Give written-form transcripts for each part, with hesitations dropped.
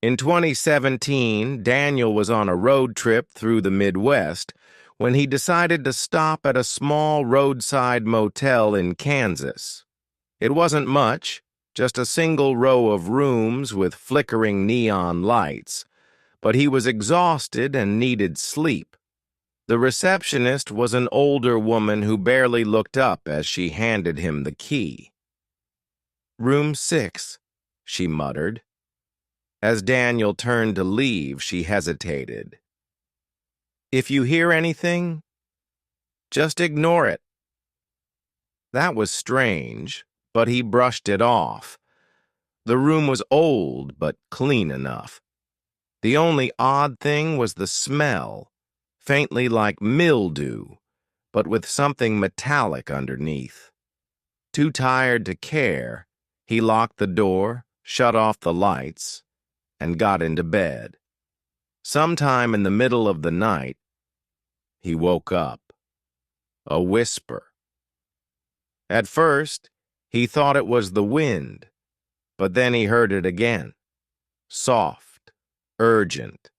In 2017, Daniel was on a road trip through the Midwest when he decided to stop at a small roadside motel in Kansas. It wasn't much, just a single row of rooms with flickering neon lights, but he was exhausted and needed sleep. The receptionist was an older woman who barely looked up as she handed him the key. "Room 6, she muttered. As Daniel turned to leave, she hesitated. "If you hear anything, just ignore it." That was strange, but he brushed it off. The room was old, but clean enough. The only odd thing was the smell, faintly like mildew, but with something metallic underneath. Too tired to care, he locked the door, shut off the lights, and got into bed. Sometime in the middle of the night, he woke up. A whisper. At first, he thought it was the wind, but then he heard it again. Soft, urgent,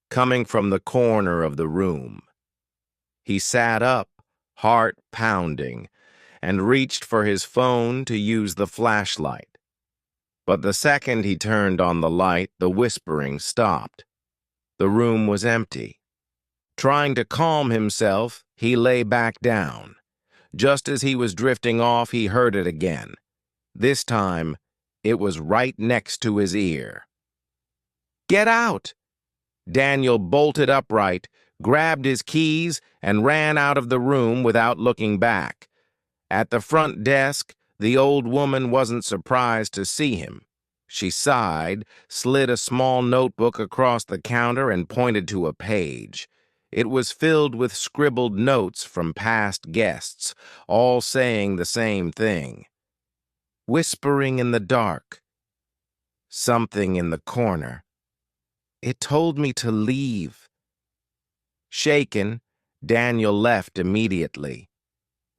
coming from the corner of the room. He sat up, heart pounding, and reached for his phone to use the flashlight. But the second he turned on the light, the whispering stopped. The room was empty. Trying to calm himself, he lay back down. Just as he was drifting off, he heard it again. This time, it was right next to his ear. "Get out!" Daniel bolted upright, grabbed his keys, and ran out of the room without looking back. At the front desk, the old woman wasn't surprised to see him. She sighed, slid a small notebook across the counter, and pointed to a page. It was filled with scribbled notes from past guests, all saying the same thing. Whispering in the dark. Something in the corner. It told me to leave. Shaken, Daniel left immediately.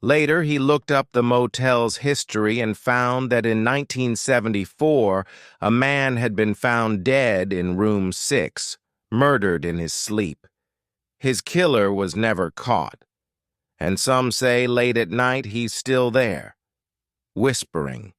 Later, he looked up the motel's history and found that in 1974, a man had been found dead in room 6, murdered in his sleep. His killer was never caught, and some say late at night he's still there, whispering.